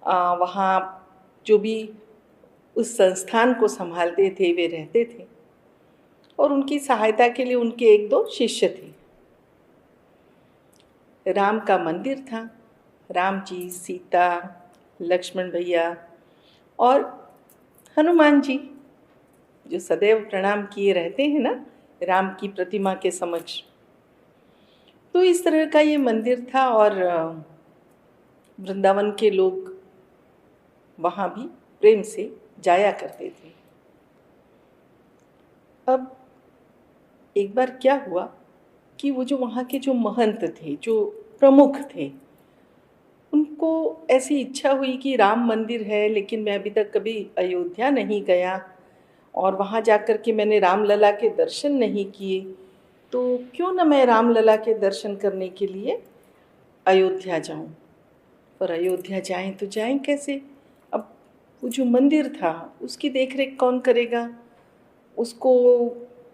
वहाँ जो भी उस संस्थान को संभालते थे वे रहते थे और उनकी सहायता के लिए उनके एक दो शिष्य थे। राम का मंदिर था, राम जी, सीता, लक्ष्मण भैया और हनुमान जी जो सदैव प्रणाम किए रहते हैं ना राम की प्रतिमा के समक्ष। तो इस तरह का ये मंदिर था और वृंदावन के लोग वहाँ भी प्रेम से जाया करते थे। अब एक बार क्या हुआ कि वो जो वहाँ के जो महंत थे, जो प्रमुख थे, उनको ऐसी इच्छा हुई कि राम मंदिर है लेकिन मैं अभी तक कभी अयोध्या नहीं गया और वहाँ जाकर के मैंने रामलला के दर्शन नहीं किए, तो क्यों ना मैं रामलला के दर्शन करने के लिए अयोध्या जाऊँ। पर अयोध्या जाएं तो जाएं कैसे? अब वो जो मंदिर था उसकी देखरेख कौन करेगा? उसको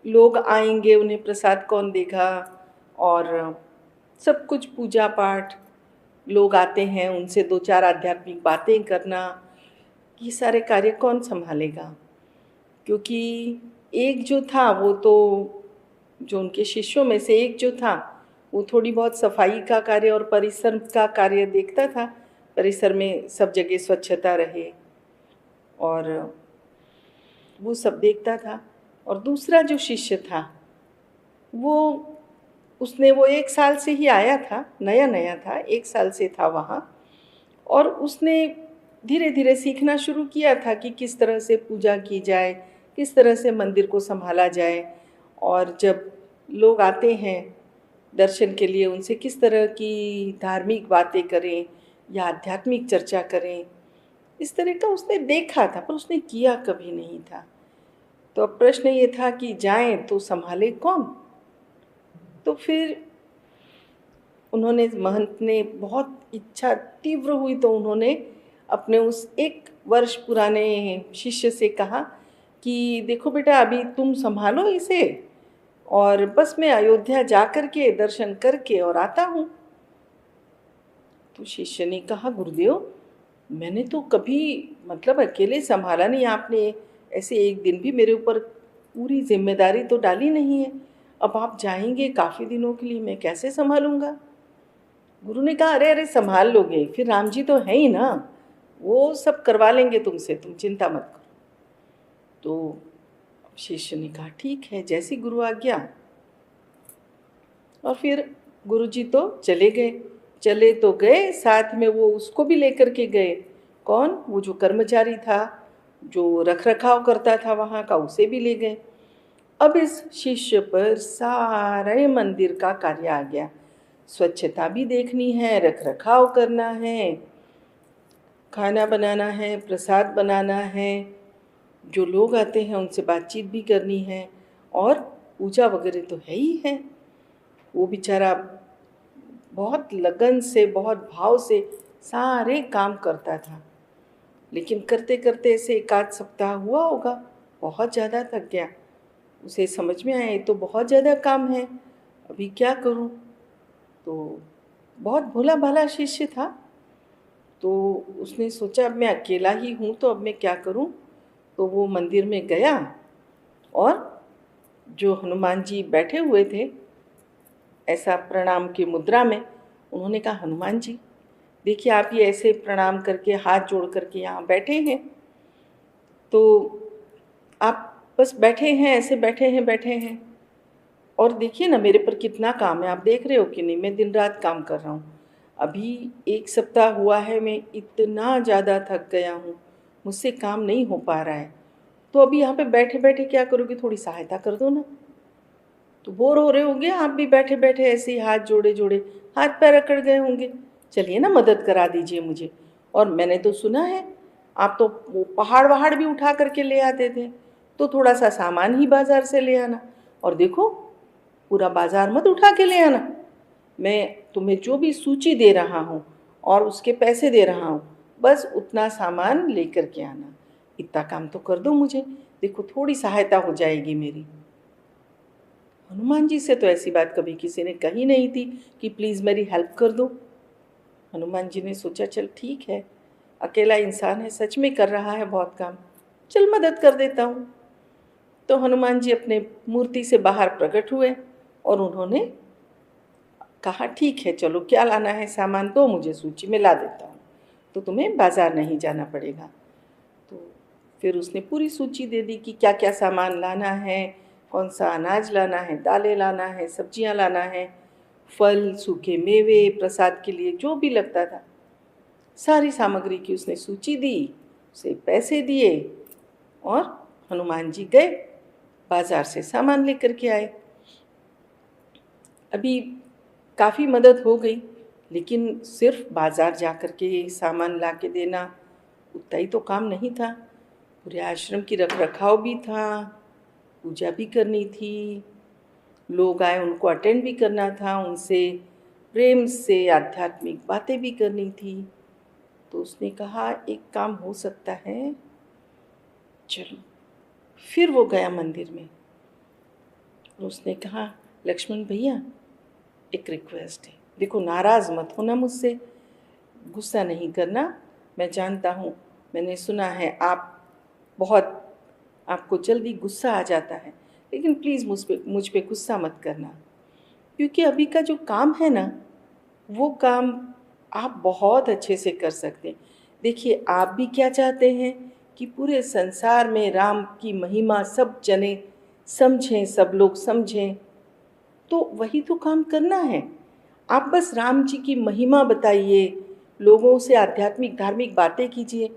लोग आएंगे, उन्हें प्रसाद कौन देगा? और सब कुछ पूजा पाठ, लोग आते हैं उनसे दो चार आध्यात्मिक बातें करना, ये सारे कार्य कौन संभालेगा? क्योंकि एक जो था वो तो जो उनके शिष्यों में से एक जो था वो थोड़ी बहुत सफाई का कार्य और परिसर का कार्य देखता था, परिसर में सब जगह स्वच्छता रहे और वो सब देखता था। और दूसरा जो शिष्य था उसने वो 1 साल से ही आया था, नया नया था, 1 साल से था वहाँ और उसने धीरे धीरे सीखना शुरू किया था कि किस तरह से पूजा की जाए, किस तरह से मंदिर को संभाला जाए और जब लोग आते हैं दर्शन के लिए उनसे किस तरह की धार्मिक बातें करें या आध्यात्मिक चर्चा करें, इस तरह का उसने देखा था पर उसने किया कभी नहीं था। तो अब प्रश्न ये था कि जाएं तो संभाले कौन? तो फिर उन्होंने, महंत ने बहुत इच्छा तीव्र हुई तो उन्होंने अपने उस 1 वर्ष पुराने शिष्य से कहा कि देखो बेटा अभी तुम संभालो इसे और बस मैं अयोध्या जा कर के दर्शन करके और आता हूँ। तो शिष्य ने कहा गुरुदेव मैंने तो कभी मतलब अकेले संभाला नहीं, आपने ऐसे एक दिन भी मेरे ऊपर पूरी जिम्मेदारी तो डाली नहीं है, अब आप जाएंगे काफ़ी दिनों के लिए, मैं कैसे संभालूंगा? गुरु ने कहा अरे अरे संभाल लोगे, फिर राम जी तो है ही ना, वो सब करवा लेंगे तुमसे, तुम चिंता मत करो। तो शिष्य ने कहा ठीक है, जैसी गुरु आज्ञा। और फिर गुरु जी तो चले गए, चले तो गए, साथ में वो उसको भी लेकर के गए। कौन? वो जो कर्मचारी था, जो रख रखाव करता था वहाँ का, उसे भी ले गए। अब इस शिष्य पर सारे मंदिर का कार्य आ गया, स्वच्छता भी देखनी है, रख रखाव करना है, खाना बनाना है, प्रसाद बनाना है, जो लोग आते हैं उनसे बातचीत भी करनी है और पूजा वगैरह तो है ही है। वो बेचारा बहुत लगन से, बहुत भाव से सारे काम करता था, लेकिन करते करते ऐसे 1 आध सप्ताह हुआ होगा, बहुत ज़्यादा थक गया। उसे समझ में आया ये तो बहुत ज़्यादा काम है, अभी क्या करूं? तो बहुत भोला भाला शिष्य था, तो उसने सोचा अब मैं अकेला ही हूँ तो अब मैं क्या करूं? तो वो मंदिर में गया और जो हनुमान जी बैठे हुए थे ऐसा प्रणाम की मुद्रा में, उन्होंने कहा हनुमान जी देखिए आप ये ऐसे प्रणाम करके हाथ जोड़ करके यहाँ बैठे हैं, तो आप बस बैठे हैं, ऐसे बैठे हैं और देखिए ना मेरे पर कितना काम है, आप देख रहे हो कि नहीं, मैं दिन रात काम कर रहा हूँ। अभी 1 सप्ताह हुआ है, मैं इतना ज़्यादा थक गया हूँ, मुझसे काम नहीं हो पा रहा है, तो अभी यहाँ पे बैठे बैठे क्या करोगे, थोड़ी सहायता कर दो ना। तो बोर हो रहे होंगे आप भी बैठे बैठे ऐसे ही हाथ जोड़े जोड़े, हाथ पैर अकड़ गए होंगे, चलिए ना मदद करा दीजिए मुझे। और मैंने तो सुना है आप तो वो पहाड़ वहाड़ भी उठा करके ले आते थे, तो थोड़ा सा सामान ही बाज़ार से ले आना, और देखो पूरा बाज़ार मत उठा के ले आना, मैं तुम्हें जो भी सूची दे रहा हूँ और उसके पैसे दे रहा हूँ, बस उतना सामान लेकर के आना, इतना काम तो कर दो मुझे, देखो थोड़ी सहायता हो जाएगी मेरी। हनुमान जी से तो ऐसी बात कभी किसी ने कही नहीं थी कि प्लीज़ मेरी हेल्प कर दो। हनुमान जी ने सोचा चल ठीक है, अकेला इंसान है, सच में कर रहा है बहुत काम, चल मदद कर देता हूँ। तो हनुमान जी अपने मूर्ति से बाहर प्रकट हुए और उन्होंने कहा ठीक है, चलो क्या लाना है सामान तो मुझे सूची में ला देता हूँ, तो तुम्हें बाज़ार नहीं जाना पड़ेगा। तो फिर उसने पूरी सूची दे दी कि क्या क्या सामान लाना है, कौन सा अनाज लाना है, दालें लाना है, सब्जियां लाना है, फल, सूखे मेवे, प्रसाद के लिए जो भी लगता था, सारी सामग्री की उसने सूची दी, उसे पैसे दिए और हनुमान जी गए बाज़ार से सामान लेकर के आए। अभी काफ़ी मदद हो गई, लेकिन सिर्फ बाज़ार जा कर के सामान ला के देना उतना ही तो काम नहीं था। पूरे आश्रम की रख रखाव भी था, पूजा भी करनी थी, लोग आए उनको अटेंड भी करना था, उनसे प्रेम से आध्यात्मिक बातें भी करनी थी। तो उसने कहा एक काम हो सकता है, चलो। फिर वो गया मंदिर में और उसने कहा लक्ष्मण भैया एक रिक्वेस्ट है, देखो नाराज़ मत होना मुझसे, गुस्सा नहीं करना, मैं जानता हूँ, मैंने सुना है आप बहुत, आपको जल्दी गुस्सा आ जाता है, लेकिन प्लीज़ मुझ पे गुस्सा मत करना, क्योंकि अभी का जो काम है ना, वो काम आप बहुत अच्छे से कर सकते हैं। देखिए आप भी क्या चाहते हैं कि पूरे संसार में राम की महिमा सब जने समझें, सब लोग समझें, तो वही तो काम करना है। आप बस राम जी की महिमा बताइए, लोगों से आध्यात्मिक धार्मिक बातें कीजिए।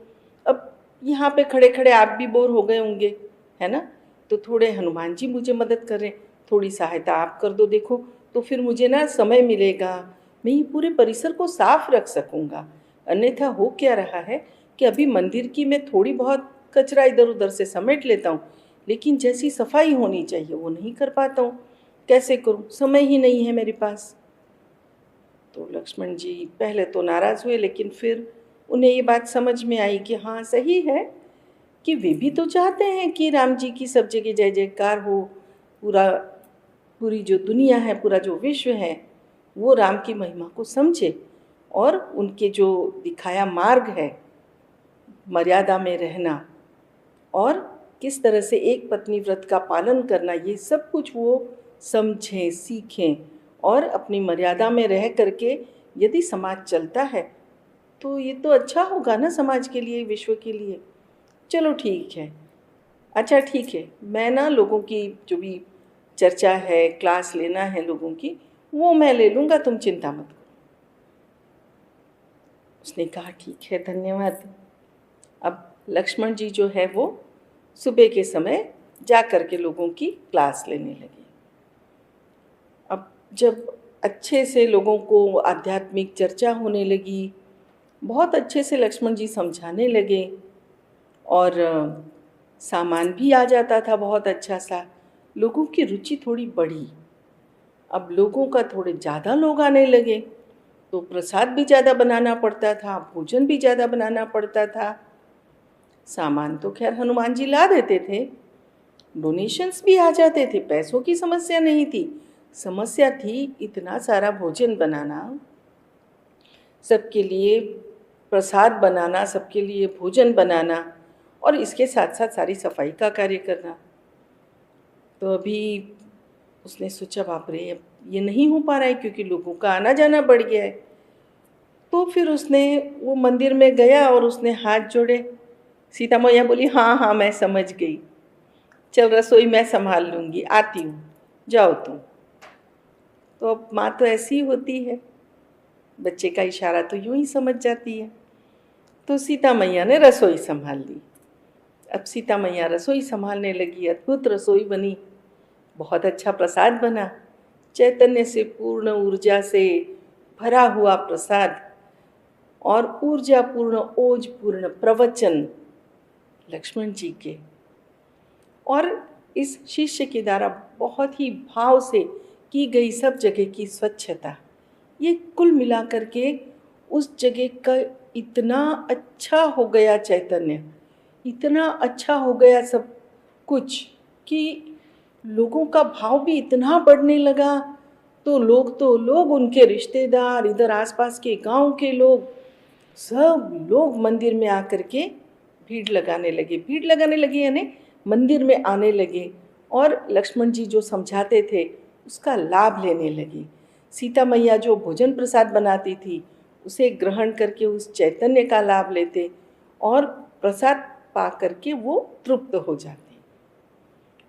अब यहाँ पे खड़े खड़े आप भी बोर हो गए होंगे, है ना, तो थोड़े हनुमान जी मुझे मदद करें, थोड़ी सहायता आप कर दो, देखो तो फिर मुझे ना समय मिलेगा, मैं ये पूरे परिसर को साफ रख सकूँगा। अन्यथा हो क्या रहा है कि अभी मंदिर की मैं थोड़ी बहुत कचरा इधर उधर से समेट लेता हूँ, लेकिन जैसी सफाई होनी चाहिए वो नहीं कर पाता हूँ, कैसे करूँ, समय ही नहीं है मेरे पास। तो लक्ष्मण जी पहले तो नाराज़ हुए, लेकिन फिर उन्हें ये बात समझ में आई कि हाँ सही है कि वे भी तो चाहते हैं कि राम जी की सब जगह जय जयकार हो, पूरा पूरी जो दुनिया है, पूरा जो विश्व है, वो राम की महिमा को समझे और उनके जो दिखाया मार्ग है मर्यादा में रहना और किस तरह से एक पत्नी व्रत का पालन करना, ये सब कुछ वो समझें, सीखें और अपनी मर्यादा में रह करके यदि समाज चलता है तो ये तो अच्छा होगा ना समाज के लिए, विश्व के लिए। चलो ठीक है, अच्छा ठीक है, मैं ना लोगों की जो भी चर्चा है, क्लास लेना है लोगों की, वो मैं ले लूँगा, तुम चिंता मत करो। उसने कहा ठीक है, धन्यवाद। अब लक्ष्मण जी जो है वो सुबह के समय जा कर के लोगों की क्लास लेने लगे। अब जब अच्छे से लोगों को आध्यात्मिक चर्चा होने लगी, बहुत अच्छे से लक्ष्मण जी समझाने लगे और सामान भी आ जाता था बहुत अच्छा सा, लोगों की रुचि थोड़ी बढ़ी। अब लोगों का थोड़े ज़्यादा लोग आने लगे तो प्रसाद भी ज़्यादा बनाना पड़ता था, भोजन भी ज़्यादा बनाना पड़ता था। सामान तो खैर हनुमान जी ला देते थे, डोनेशंस भी आ जाते थे, पैसों की समस्या नहीं थी, समस्या थी इतना सारा भोजन बनाना, सबके लिए प्रसाद बनाना, सबके लिए भोजन बनाना और इसके साथ साथ सारी सफाई का कार्य करना। तो अभी उसने सोचा बाप रे, अब ये नहीं हो पा रहा है क्योंकि लोगों का आना जाना बढ़ गया है। तो फिर उसने वो मंदिर में गया और उसने हाथ जोड़े। सीता मैया बोली हाँ हाँ मैं समझ गई, चल रसोई मैं संभाल लूँगी, आती हूँ, जाओ तुम। तो अब माँ तो ऐसी ही होती है, बच्चे का इशारा तो यूं ही समझ जाती है। तो सीता मैया ने रसोई संभाल ली। अब सीता मैया रसोई संभालने लगी, अद्भुत रसोई बनी, बहुत अच्छा प्रसाद बना, चैतन्य से पूर्ण, ऊर्जा से भरा हुआ प्रसाद और ऊर्जा पूर्ण, ओज पूर्ण प्रवचन लक्ष्मण जी के। और इस शिष्य के द्वारा बहुत ही भाव से की गई सब जगह की स्वच्छता, ये कुल मिलाकर के उस जगह का इतना अच्छा हो गया चैतन्य, इतना अच्छा हो गया सब कुछ कि लोगों का भाव भी इतना बढ़ने लगा। तो लोग उनके रिश्तेदार, इधर आसपास के गांव के लोग सब लोग मंदिर में आकर के भीड़ लगाने लगे यानी मंदिर में आने लगे और लक्ष्मण जी जो समझाते थे उसका लाभ लेने लगे। सीता मैया जो भोजन प्रसाद बनाती थी उसे ग्रहण करके उस चैतन्य का लाभ लेते और प्रसाद पा करके वो तृप्त हो जाते।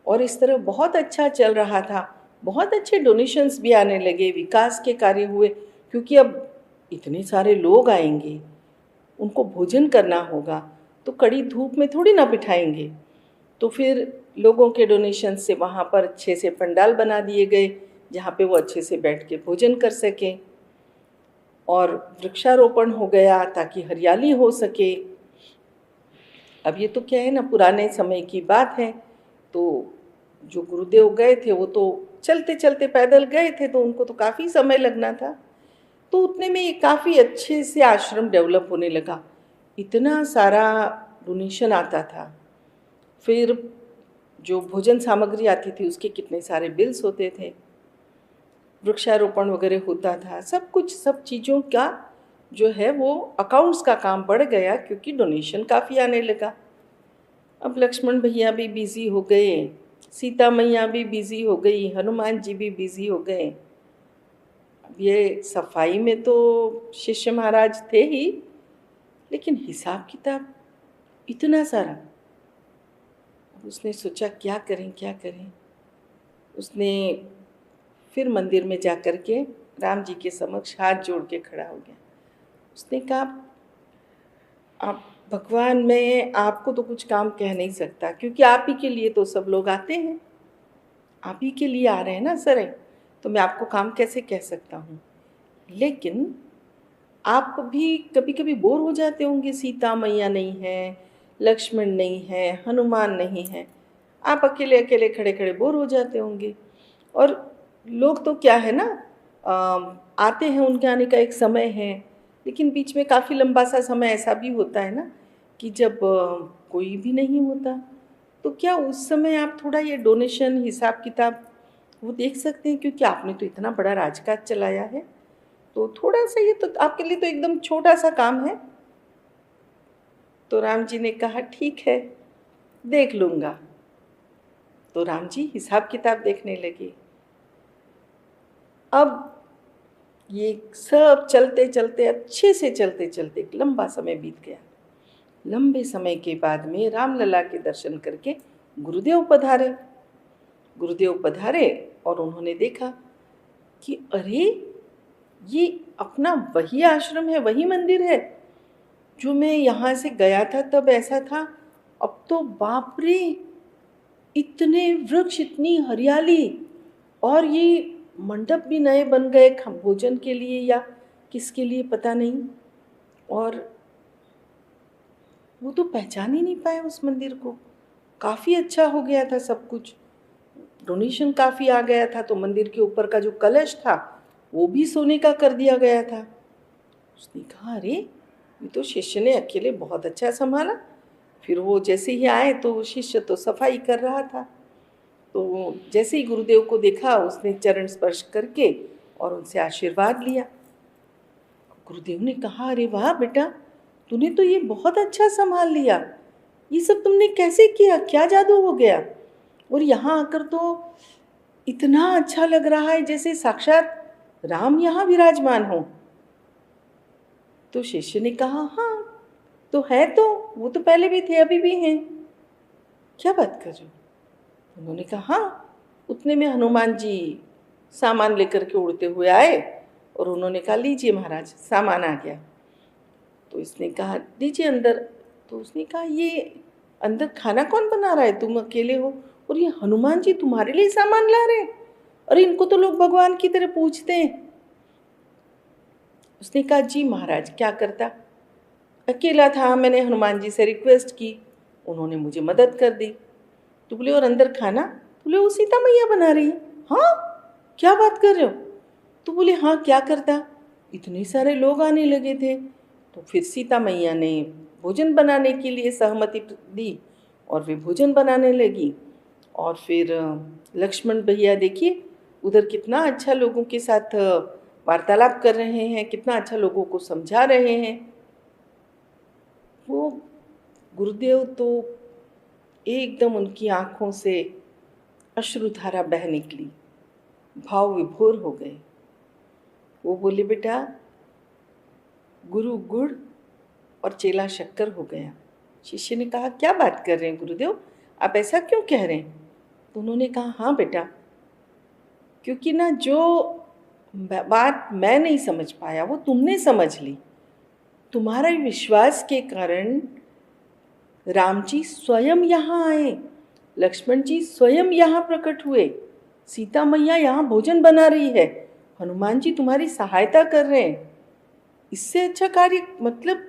और इस तरह बहुत अच्छा चल रहा था, बहुत अच्छे डोनेशंस भी आने लगे, विकास के कार्य हुए, क्योंकि अब इतने सारे लोग आएंगे, उनको भोजन करना होगा, तो कड़ी धूप में थोड़ी ना बिठाएंगे। तो फिर लोगों के डोनेशन से वहाँ पर अच्छे से पंडाल बना दिए गए जहाँ पे वो अच्छे से बैठ के भोजन कर सकें, और वृक्षारोपण हो गया ताकि हरियाली हो सके। अब ये तो क्या है ना, पुराने समय की बात है, तो जो गुरुदेव गए थे वो तो चलते चलते पैदल गए थे, तो उनको तो काफ़ी समय लगना था। तो उतने में ये काफ़ी अच्छे से आश्रम डेवलप होने लगा, इतना सारा डोनेशन आता था। फिर जो भोजन सामग्री आती थी उसके कितने सारे बिल्स होते थे, वृक्षारोपण वगैरह होता था, सब कुछ, सब चीज़ों का जो है वो अकाउंट्स का काम बढ़ गया क्योंकि डोनेशन काफ़ी आने लगा। अब लक्ष्मण भैया भी बिज़ी हो गए, सीता मैया भी बिज़ी हो गई, हनुमान जी भी बिज़ी हो गए। अब ये सफाई में तो शिष्य महाराज थे ही, लेकिन हिसाब किताब इतना सारा। अब उसने सोचा क्या करें क्या करें। उसने फिर मंदिर में जा कर के राम जी के समक्ष हाथ जोड़ के खड़ा हो गया। उसने कहा, आप भगवान, मैं आपको तो कुछ काम कह नहीं सकता क्योंकि आप ही के लिए तो सब लोग आते हैं, आप ही के लिए आ रहे हैं ना सर, तो मैं आपको काम कैसे कह सकता हूँ। लेकिन आप भी कभी कभी बोर हो जाते होंगे, सीता मैया नहीं है, लक्ष्मण नहीं है, हनुमान नहीं है, आप अकेले अकेले खड़े खड़े बोर हो जाते होंगे। और लोग तो क्या है ना, आते हैं, उनके आने का एक समय है, लेकिन बीच में काफ़ी लंबा सा समय ऐसा भी होता है ना कि जब कोई भी नहीं होता, तो क्या उस समय आप थोड़ा ये डोनेशन हिसाब किताब वो देख सकते हैं, क्योंकि आपने तो इतना बड़ा राजकाज चलाया है, तो थोड़ा सा ये तो आपके लिए तो एकदम छोटा सा काम है। तो राम जी ने कहा ठीक है, देख लूँगा। तो राम जी हिसाब किताब देखने लगे। अब ये सब चलते चलते, अच्छे से चलते चलते एक लंबा समय बीत गया। लंबे समय के बाद में रामलला के दर्शन करके गुरुदेव पधारे। गुरुदेव पधारे और उन्होंने देखा कि अरे, ये अपना वही आश्रम है, वही मंदिर है जो मैं यहाँ से गया था तब ऐसा था। अब तो बाप रे, इतने वृक्ष, इतनी हरियाली, और ये मंडप भी नए बन गए भोजन के लिए या किसके लिए पता नहीं। और वो तो पहचान ही नहीं पाए उस मंदिर को, काफ़ी अच्छा हो गया था सब कुछ, डोनेशन काफ़ी आ गया था, तो मंदिर के ऊपर का जो कलश था वो भी सोने का कर दिया गया था। उसने कहा, अरे ये तो शिष्य ने अकेले बहुत अच्छा संभाला। फिर वो जैसे ही आए तो शिष्य तो सफाई कर रहा था, तो जैसे ही गुरुदेव को देखा उसने चरण स्पर्श करके और उनसे आशीर्वाद लिया। गुरुदेव ने कहा, अरे वाह बेटा, तूने तो ये बहुत अच्छा संभाल लिया, ये सब तुमने कैसे किया, क्या जादू हो गया, और यहाँ आकर तो इतना अच्छा लग रहा है जैसे साक्षात राम यहाँ विराजमान हो। तो शिष्य ने कहा, हाँ तो है, तो वो तो पहले भी थे अभी भी हैं, क्या बात कर रहे हो। उन्होंने कहा, हाँ। उतने में हनुमान जी सामान लेकर के उड़ते हुए आए और उन्होंने कहा, लीजिए महाराज, सामान आ गया। तो इसने कहा, दीजिए अंदर। तो उसने कहा, ये अंदर खाना कौन बना रहा है, तुम अकेले हो और ये हनुमान जी तुम्हारे लिए सामान ला रहे हैं, और इनको तो लोग भगवान की तरह पूछते हैं। उसने कहा, जी महाराज, क्या करता, अकेला था, मैंने हनुमान जी से रिक्वेस्ट की, उन्होंने मुझे मदद कर दी। तो बोले, और अंदर खाना, बोले वो सीता मैया बना रही है। हाँ, क्या बात कर रहे हो। तो बोले, हाँ क्या करता, इतने सारे लोग आने लगे थे, तो फिर सीता मैया ने भोजन बनाने के लिए सहमति दी और वे भोजन बनाने लगी। और फिर लक्ष्मण भैया देखिए उधर कितना अच्छा लोगों के साथ वार्तालाप कर रहे हैं, कितना अच्छा लोगों को समझा रहे हैं। वो गुरुदेव तो एकदम उनकी आँखों से अश्रुधारा बह निकली, भाव विभोर हो गए। वो बोले, बेटा गुरु गुड़ और चेला शक्कर हो गया। शिष्य ने कहा, क्या बात कर रहे हैं गुरुदेव, आप ऐसा क्यों कह रहे हैं? तो उन्होंने कहा, हाँ बेटा, क्योंकि ना जो बात मैं नहीं समझ पाया वो तुमने समझ ली। तुम्हारे विश्वास के कारण राम जी स्वयं यहाँ आए, लक्ष्मण जी स्वयं यहाँ प्रकट हुए, सीता मैया यहाँ भोजन बना रही है, हनुमान जी तुम्हारी सहायता कर रहे हैं। इससे अच्छा कार्य, मतलब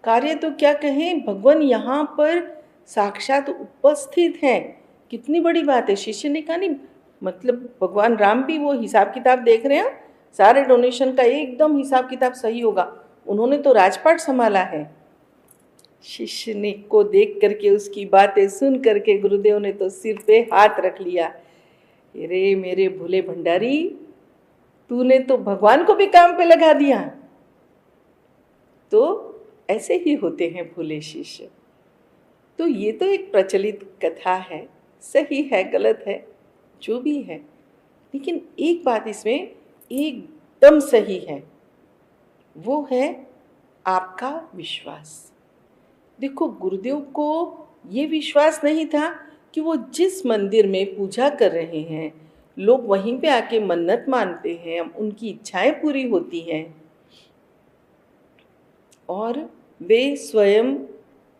कार्य तो क्या कहें, भगवान यहाँ पर साक्षात उपस्थित हैं, कितनी बड़ी बात है। शिष्य ने कहा, नहीं मतलब भगवान राम भी वो हिसाब किताब देख रहे हैं, सारे डोनेशन का एकदम हिसाब किताब सही होगा, उन्होंने तो राजपाट संभाला है। शिष्य ने को देख करके, उसकी बातें सुन करके गुरुदेव ने तो सिर पे हाथ रख लिया। अरे मेरे भोले भंडारी, तूने तो भगवान को भी काम पे लगा दिया। तो ऐसे ही होते हैं भोले शिष्य। तो ये तो एक प्रचलित कथा है, सही है गलत है जो भी है, लेकिन एक बात इसमें एकदम सही है, वो है आपका विश्वास। देखो, गुरुदेव को ये विश्वास नहीं था कि वो जिस मंदिर में पूजा कर रहे हैं, लोग वहीं पे आके मन्नत मानते हैं, उनकी इच्छाएं पूरी होती हैं, और वे स्वयं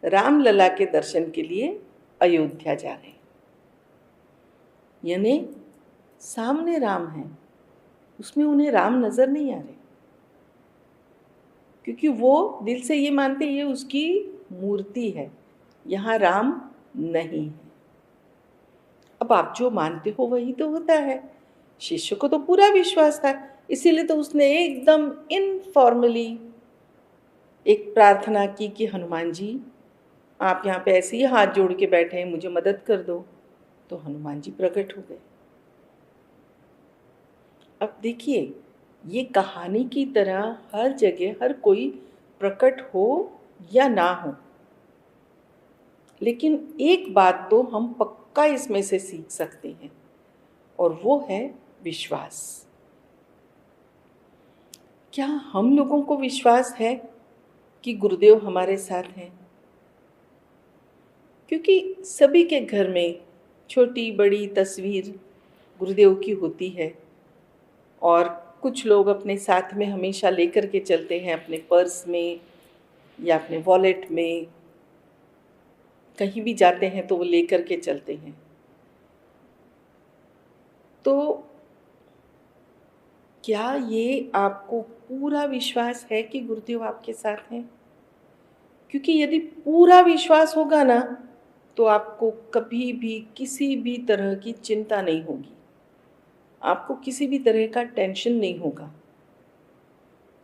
रामलला के दर्शन के लिए अयोध्या जा रहे हैं। यानी सामने राम है, उसमें उन्हें राम नजर नहीं आ रहे, क्योंकि वो दिल से ये मानते ये उसकी मूर्ति है, यहाँ राम नहीं है। अब आप जो मानते हो वही तो होता है। शिष्य को तो पूरा विश्वास था, इसीलिए तो उसने एकदम इनफॉर्मली एक प्रार्थना की कि हनुमान जी आप यहाँ पे ऐसे ही हाथ जोड़ के बैठे हैं, मुझे मदद कर दो। तो हनुमान जी प्रकट हो गए। अब देखिए, ये कहानी की तरह हर जगह हर कोई प्रकट हो या ना हो, लेकिन एक बात तो हम पक्का इसमें से सीख सकते हैं, और वो है विश्वास। क्या हम लोगों को विश्वास है कि गुरुदेव हमारे साथ हैं? क्योंकि सभी के घर में छोटी बड़ी तस्वीर गुरुदेव की होती है, और कुछ लोग अपने साथ में हमेशा लेकर के चलते हैं, अपने पर्स में या अपने वॉलेट में, कहीं भी जाते हैं तो वो लेकर के चलते हैं। तो क्या ये आपको पूरा विश्वास है कि गुरुदेव आपके साथ हैं? क्योंकि यदि पूरा विश्वास होगा ना, तो आपको कभी भी किसी भी तरह की चिंता नहीं होगी, आपको किसी भी तरह का टेंशन नहीं होगा,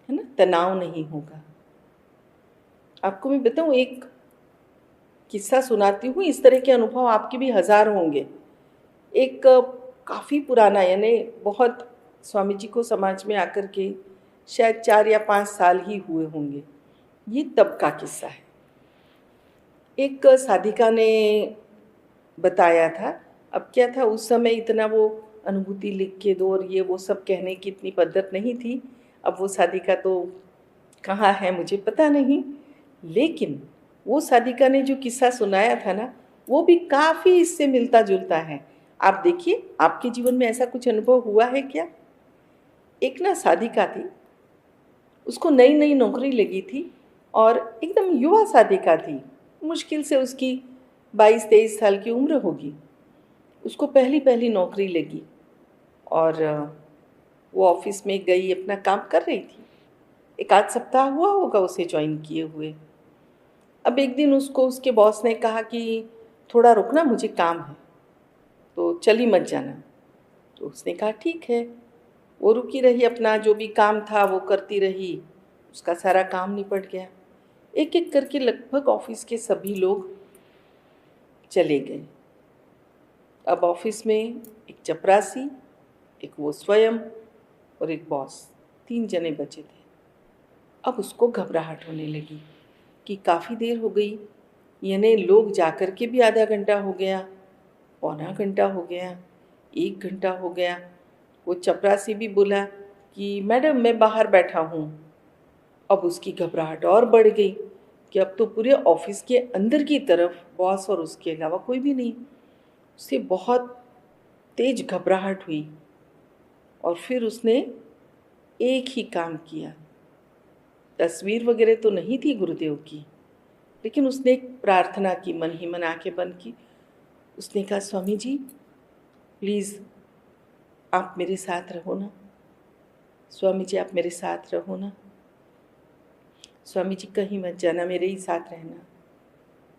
है ना, तनाव नहीं होगा। आपको मैं बताऊं, एक किस्सा सुनाती हूँ, इस तरह के अनुभव आपके भी हजार होंगे। एक काफ़ी पुराना, यानी बहुत स्वामी जी को समाज में आकर के शायद 4 या 5 साल ही हुए होंगे, ये तब का किस्सा है। एक साधिका ने बताया था। अब क्या था, उस समय इतना वो अनुभूति लिख के दो और ये वो सब कहने की इतनी पद्धत नहीं थी। अब वो साधिका तो कहाँ है मुझे पता नहीं, लेकिन वो साधिका ने जो किस्सा सुनाया था ना, वो भी काफ़ी इससे मिलता जुलता है। आप देखिए, आपके जीवन में ऐसा कुछ अनुभव हुआ है क्या? एक ना साधिका थी, उसको नई नई नौकरी लगी थी, और एकदम युवा साधिका थी, मुश्किल से उसकी 22-23 साल की उम्र होगी। उसको पहली पहली नौकरी लगी, और वो ऑफिस में गई, अपना काम कर रही थी। एक आध सप्ताह हुआ होगा उसे ज्वाइन किए हुए। अब एक दिन उसको उसके बॉस ने कहा कि थोड़ा रुकना, मुझे काम है, तो चली मत जाना। तो उसने कहा ठीक है। वो रुकी रही, अपना जो भी काम था वो करती रही, उसका सारा काम निपट गया। एक एक करके लगभग ऑफिस के सभी लोग चले गए। अब ऑफिस में एक चपरासी, एक वो स्वयं और एक बॉस, 3 जने बचे थे। अब उसको घबराहट होने लगी कि काफ़ी देर हो गई, यानी लोग जाकर के भी आधा घंटा हो गया, पौना घंटा हो गया, 1 घंटा हो गया। वो चपरासी भी बोला कि मैडम मैं बाहर बैठा हूँ। अब उसकी घबराहट और बढ़ गई कि अब तो पूरे ऑफिस के अंदर की तरफ बॉस और उसके अलावा कोई भी नहीं। उसे बहुत तेज घबराहट हुई और फिर उसने एक ही काम किया। तस्वीर वगैरह तो नहीं थी गुरुदेव की, लेकिन उसने एक प्रार्थना की, मन ही मन आंखें बंद की। उसने कहा, स्वामी जी प्लीज़ आप मेरे साथ रहो ना, स्वामी जी आप मेरे साथ रहो ना, स्वामी जी कहीं मत जाना, मेरे ही साथ रहना,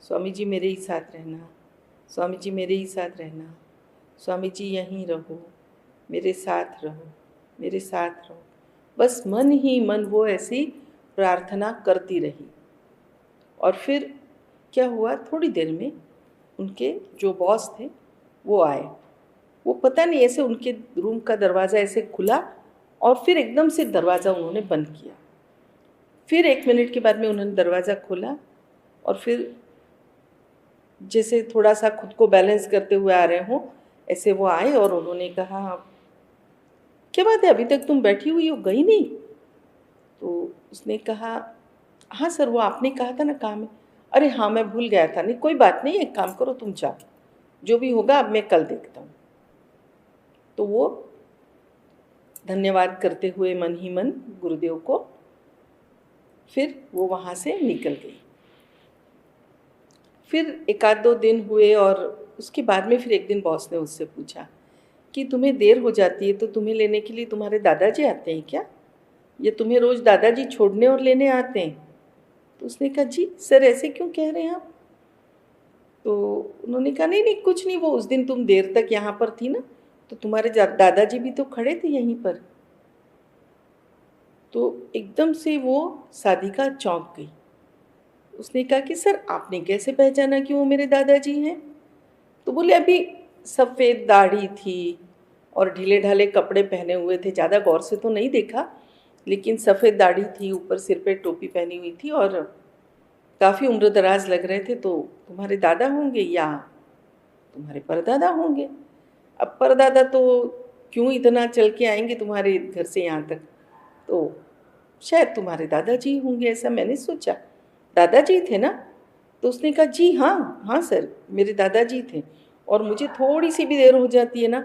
स्वामी जी मेरे ही साथ रहना, स्वामी जी मेरे ही साथ रहना, स्वामी जी यहीं रहो, मेरे साथ रहो, मेरे साथ रहो। बस मन ही मन वो ऐसी प्रार्थना करती रही। और फिर क्या हुआ, थोड़ी देर में उनके जो बॉस थे वो आए। वो पता नहीं ऐसे उनके रूम का दरवाज़ा ऐसे खुला और फिर एकदम से दरवाज़ा उन्होंने बंद किया। फिर 1 मिनट के बाद में उन्होंने दरवाज़ा खोला और फिर जैसे थोड़ा सा खुद को बैलेंस करते हुए आ रहे हों, ऐसे वो आए और उन्होंने कहा, क्या बात है अभी तक तुम बैठी हुई हो, गई नहीं? तो उसने कहा, हाँ सर वो आपने कहा था ना काम है। अरे हाँ मैं भूल गया था, नहीं कोई बात नहीं, एक काम करो तुम जाओ, जो भी होगा अब मैं कल देखता हूँ। तो वो धन्यवाद करते हुए मन ही मन गुरुदेव को, फिर वो वहाँ से निकल गई। फिर 1-2 दिन हुए और उसके बाद में फिर एक दिन बॉस ने उससे पूछा कि तुम्हें देर हो जाती है तो तुम्हें लेने के लिए तुम्हारे दादाजी आते हैं क्या, या तुम्हें रोज़ दादाजी छोड़ने और लेने आते हैं? तो उसने कहा, जी सर ऐसे क्यों कह रहे हैं आप? तो उन्होंने कहा, नहीं नहीं कुछ नहीं, वो उस दिन तुम देर तक यहाँ पर थी ना, तो तुम्हारे दादाजी भी तो खड़े थे यहीं पर। तो एकदम से वो साधिका चौंक गई। उसने कहा कि सर आपने कैसे पहचाना कि वो मेरे दादाजी हैं? तो बोले, अभी सफ़ेद दाढ़ी थी और ढीले ढाले कपड़े पहने हुए थे, ज़्यादा गौर से तो नहीं देखा, लेकिन सफ़ेद दाढ़ी थी, ऊपर सिर पे टोपी पहनी हुई थी और काफ़ी उम्र दराज लग रहे थे। तो तुम्हारे दादा होंगे या तुम्हारे परदादा होंगे? अब परदादा तो क्यों इतना चल के आएंगे तुम्हारे घर से यहाँ तक, तो शायद तुम्हारे दादाजी होंगे, ऐसा मैंने सोचा। दादाजी थे ना? तो उसने कहा, जी हाँ हाँ सर मेरे दादाजी थे, और मुझे थोड़ी सी भी देर हो जाती है ना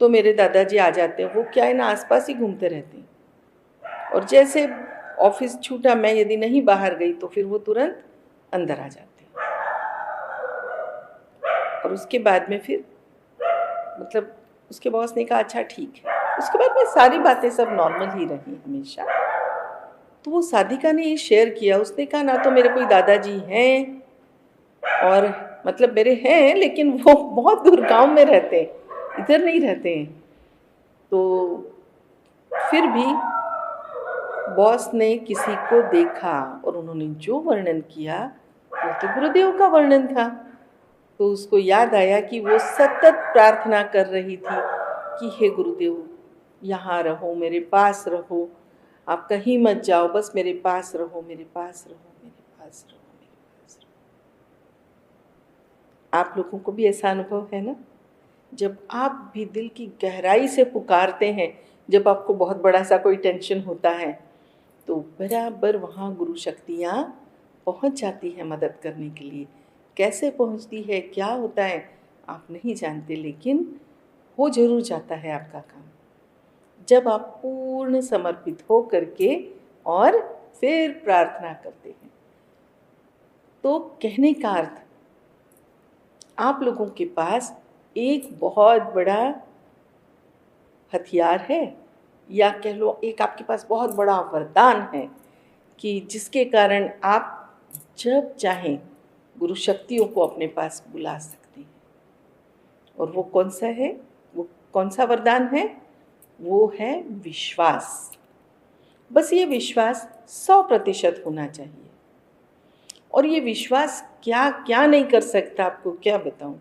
तो मेरे दादाजी आ जाते हैं। वो क्या है ना, आसपास ही घूमते रहते हैं, और जैसे ऑफिस छूटा, मैं यदि नहीं बाहर गई तो फिर वो तुरंत अंदर आ जाते हैं। और उसके बाद में फिर मतलब उसके बॉस ने कहा, अच्छा ठीक है। उसके बाद में सारी बातें सब नॉर्मल ही रही हमेशा। तो वो साधिका ने ये शेयर किया, उसने कहा, ना तो मेरे कोई दादाजी हैं, और मतलब मेरे हैं लेकिन वो बहुत दूर गांव में रहते हैं, इधर नहीं रहते हैं। तो फिर भी बॉस ने किसी को देखा और उन्होंने जो वर्णन किया वो तो गुरुदेव का वर्णन था। तो उसको याद आया कि वो सतत प्रार्थना कर रही थी कि हे गुरुदेव यहाँ रहो, मेरे पास रहो, आप कहीं मत जाओ, बस मेरे पास रहो, मेरे पास रहो, मेरे पास रहो, मेरे पास रहो। आप लोगों को भी ऐसा अनुभव है ना, जब आप भी दिल की गहराई से पुकारते हैं, जब आपको बहुत बड़ा सा कोई टेंशन होता है, तो बराबर वहाँ गुरु शक्तियाँ पहुँच जाती है मदद करने के लिए। कैसे पहुँचती है, क्या होता है आप नहीं जानते, लेकिन हो जरूर जाता है आपका काम जब आप पूर्ण समर्पित हो करके और फिर प्रार्थना करते हैं। तो कहने का अर्थ, आप लोगों के पास एक बहुत बड़ा हथियार है, या कह लो एक आपके पास बहुत बड़ा वरदान है कि जिसके कारण आप जब चाहें गुरु शक्तियों को अपने पास बुला सकते हैं। और वो कौन सा है, वो कौन सा वरदान है? वो है विश्वास। बस ये विश्वास 100% होना चाहिए। और ये विश्वास क्या क्या नहीं कर सकता, आपको क्या बताऊं।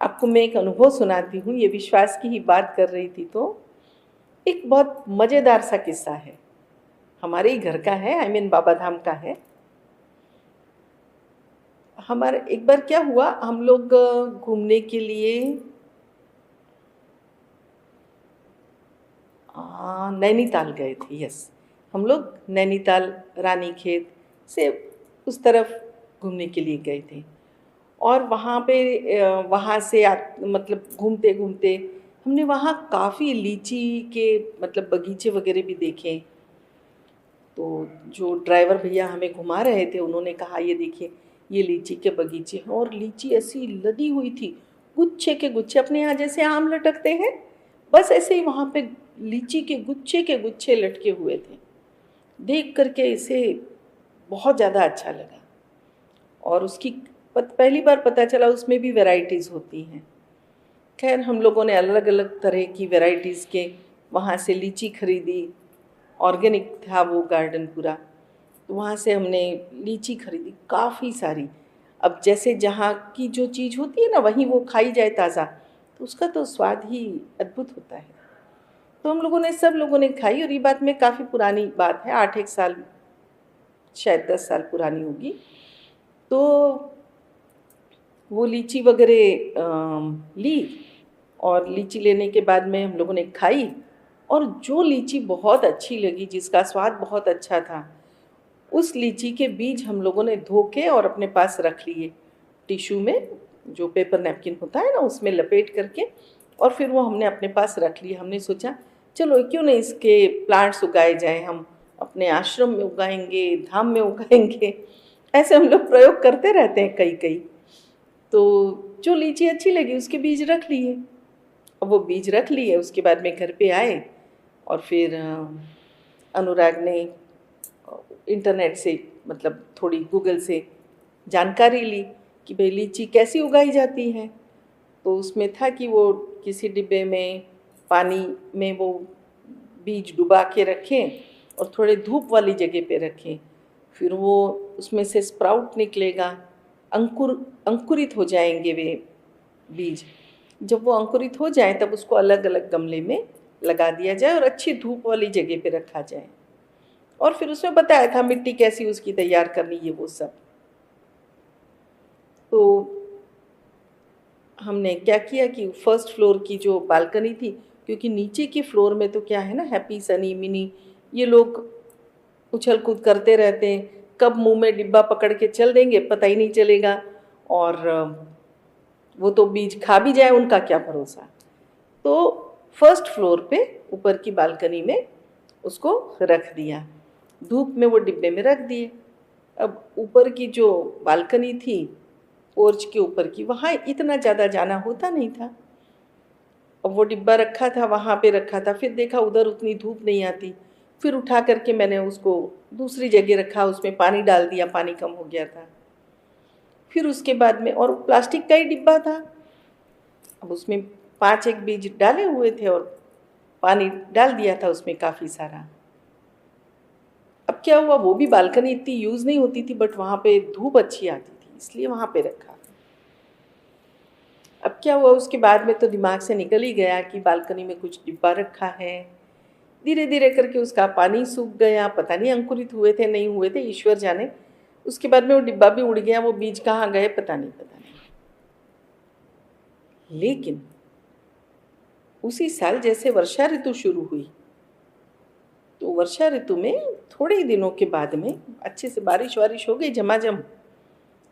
आपको मैं एक अनुभव सुनाती हूँ। ये विश्वास की ही बात कर रही थी तो एक बहुत मज़ेदार सा किस्सा है, हमारे ही घर का है, बाबा धाम का है। हमारा एक बार क्या हुआ, हम लोग घूमने के लिए नैनीताल गए थे। यस, हम लोग नैनीताल रानीखेत से उस तरफ घूमने के लिए गए थे। और वहाँ पे वहाँ से मतलब घूमते घूमते हमने वहाँ काफ़ी लीची के मतलब बगीचे वगैरह भी देखे। तो जो ड्राइवर भैया हमें घुमा रहे थे उन्होंने कहा ये देखिए ये लीची के बगीचे हैं, और लीची ऐसी लदी हुई थी, गुच्छे के गुच्छे, अपने यहाँ जैसे आम लटकते हैं बस ऐसे ही वहाँ पे लीची के गुच्छे लटके हुए थे। देख करके इसे बहुत ज़्यादा अच्छा लगा, और उसकी पहली बार पता चला उसमें भी वैरायटीज़ होती हैं। खैर हम लोगों ने अलग अलग तरह की वैरायटीज़ के वहाँ से लीची खरीदी। ऑर्गेनिक था वो गार्डन पूरा, तो वहाँ से हमने लीची खरीदी काफ़ी सारी। अब जैसे जहाँ की जो चीज़ होती है ना वहीं वो खाई जाए ताज़ा, तो उसका तो स्वाद ही अद्भुत होता है। तो हम लोगों ने सब लोगों ने खाई, और ये बात में काफ़ी पुरानी बात है, 8 एक साल शायद 10 साल पुरानी होगी। तो वो लीची वगैरह ली, और लीची लेने के बाद में हम लोगों ने खाई, और जो लीची बहुत अच्छी लगी, जिसका स्वाद बहुत अच्छा था, उस लीची के बीज हम लोगों ने धो के और अपने पास रख लिए टिश्यू में, जो पेपर नैपकिन होता है ना उसमें लपेट करके, और फिर वो हमने अपने पास रख लिए। हमने सोचा चलो क्यों नहीं इसके प्लांट्स उगाए जाएं, हम अपने आश्रम में उगाएंगे, धाम में उगाएंगे। ऐसे हम लोग प्रयोग करते रहते हैं कई कई। तो जो लीची अच्छी लगी उसके बीज रख लिए। अब वो बीज रख लिए, उसके बाद में घर पे आए, और फिर अनुराग ने इंटरनेट से मतलब थोड़ी गूगल से जानकारी ली कि भाई लीची कैसी उगाई जाती है। तो उसमें था कि वो किसी डिब्बे में पानी में वो बीज डुबा के रखें और थोड़े धूप वाली जगह पे रखें, फिर वो उसमें से स्प्राउट निकलेगा, अंकुरित हो जाएंगे वे बीज। जब वो अंकुरित हो जाए तब उसको अलग अलग गमले में लगा दिया जाए और अच्छी धूप वाली जगह पे रखा जाए। और फिर उसमें बताया था मिट्टी कैसी उसकी तैयार करनी, ये वो सब। तो हमने क्या किया कि फर्स्ट फ्लोर की जो बालकनी थी, क्योंकि नीचे की फ्लोर में तो क्या है ना, हैप्पी सनी मिनी ये लोग उछल कूद करते रहते हैं, कब मुंह में डिब्बा पकड़ के चल देंगे पता ही नहीं चलेगा, और वो तो बीज खा भी जाए उनका क्या भरोसा। तो फर्स्ट फ्लोर पे ऊपर की बालकनी में उसको रख दिया, धूप में वो डिब्बे में रख दिए। अब ऊपर की जो बालकनी थी पोर्च के ऊपर की, वहाँ इतना ज़्यादा जाना होता नहीं था। अब वो डिब्बा रखा था वहाँ पे रखा था, फिर देखा उधर उतनी धूप नहीं आती, फिर उठा करके मैंने उसको दूसरी जगह रखा, उसमें पानी डाल दिया, पानी कम हो गया था। फिर उसके बाद में, और प्लास्टिक का ही डिब्बा था, अब उसमें 5 एक बीज डाले हुए थे और पानी डाल दिया था उसमें काफ़ी सारा। अब क्या हुआ, वो भी बालकनी इतनी यूज़ नहीं होती थी, बट वहाँ पे धूप अच्छी आती थी इसलिए वहाँ पे रखा। अब क्या हुआ, उसके बाद में तो दिमाग से निकल ही गया कि बालकनी में कुछ डिब्बा रखा है। धीरे धीरे करके उसका पानी सूख गया, पता नहीं अंकुरित हुए थे नहीं हुए थे, ईश्वर जाने। उसके बाद में वो डिब्बा भी उड़ गया, वो बीज कहाँ गए पता नहीं। लेकिन उसी साल जैसे वर्षा ऋतु शुरू हुई, तो वर्षा ऋतु में थोड़े ही दिनों के बाद में अच्छे से बारिश वारिश हो गई झमाझम।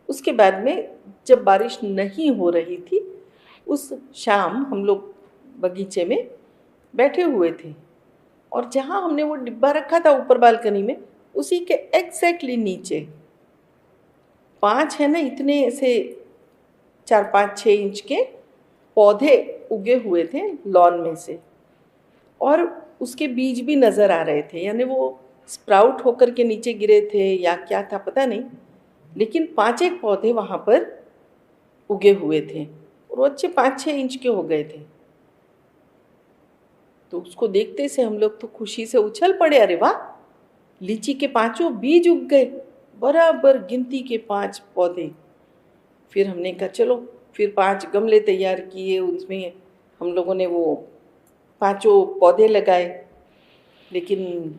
उसके बाद में जब बारिश नहीं हो रही थी, उस शाम हम लोग बगीचे में बैठे हुए थे, और जहाँ हमने वो डिब्बा रखा था ऊपर बालकनी में, उसी के एग्जैक्टली नीचे 5 है ना इतने से 4-5-6 इंच के पौधे उगे हुए थे लॉन में से, और उसके बीज भी नज़र आ रहे थे, यानी वो स्प्राउट होकर के नीचे गिरे थे या क्या था पता नहीं, लेकिन 5 एक पौधे वहाँ पर उगे हुए थे और वो अच्छे 5-6 इंच के हो गए थे। तो उसको देखते से हम लोग तो खुशी से उछल पड़े, अरे वाह, लीची के 5 बीज उग गए, बराबर गिनती के 5 पौधे। फिर हमने कहा चलो, फिर 5 गमले तैयार किए, उसमें हम लोगों ने वो 5 पौधे लगाए। लेकिन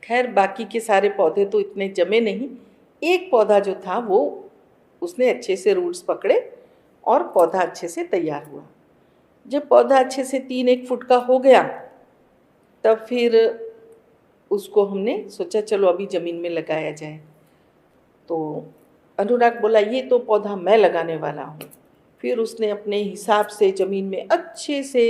खैर बाकी के सारे पौधे तो इतने जमे नहीं, एक पौधा जो था वो उसने अच्छे से रूट्स पकड़े और पौधा अच्छे से तैयार हुआ। जब पौधा अच्छे से 3-1 फुट का हो गया, तब फिर उसको हमने सोचा चलो अभी ज़मीन में लगाया जाए। तो अनुराग बोला ये तो पौधा मैं लगाने वाला हूँ। फिर उसने अपने हिसाब से ज़मीन में अच्छे से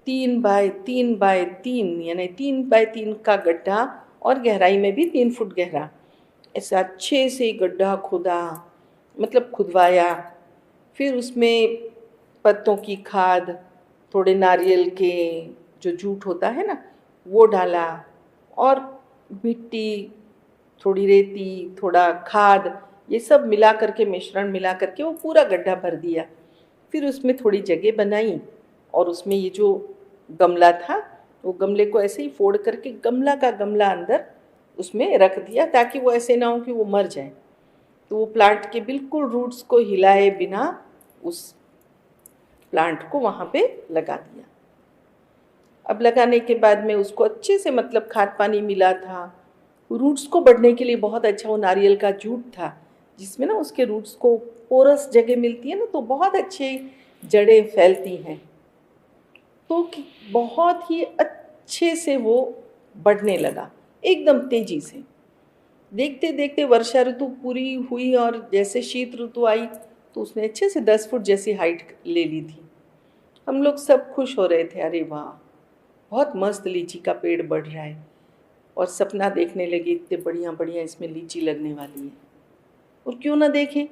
3 बाय 3 बाय 3 यानी 3 बाय 3 का गड्ढा और गहराई में भी 3 फुट गहरा, ऐसा अच्छे से गड्ढा खोदा, मतलब खुदवाया। फिर उसमें पत्तों की खाद, थोड़े नारियल के जो जूट होता है ना वो डाला, और मिट्टी, थोड़ी रेती, थोड़ा खाद, ये सब मिला करके, मिश्रण मिला करके वो पूरा गड्ढा भर दिया। फिर उसमें थोड़ी जगह बनाई और उसमें ये जो गमला था वो गमले को ऐसे ही फोड़ करके गमला का गमला अंदर उसमें रख दिया, ताकि वो ऐसे ना हो कि वो मर जाए। तो वो प्लांट के बिल्कुल रूट्स को हिलाए बिना उस प्लांट को वहाँ पे लगा दिया। अब लगाने के बाद में उसको अच्छे से मतलब खाद पानी मिला था। रूट्स को बढ़ने के लिए बहुत अच्छा वो नारियल का जूट था, जिसमें ना उसके रूट्स को पोरस जगह मिलती है ना, तो बहुत अच्छे जड़ें फैलती हैं। तो बहुत ही अच्छे से वो बढ़ने लगा, एकदम तेज़ी से। देखते देखते वर्षा ऋतु पूरी हुई और जैसे शीत ऋतु आई तो उसने अच्छे से 10 फुट जैसी हाइट ले ली थी। हम लोग सब खुश हो रहे थे, अरे वाह बहुत मस्त लीची का पेड़ बढ़ रहा है। और सपना देखने लगे इतने बढ़िया बढ़िया इसमें लीची लगने वाली है। और क्यों ना देखें,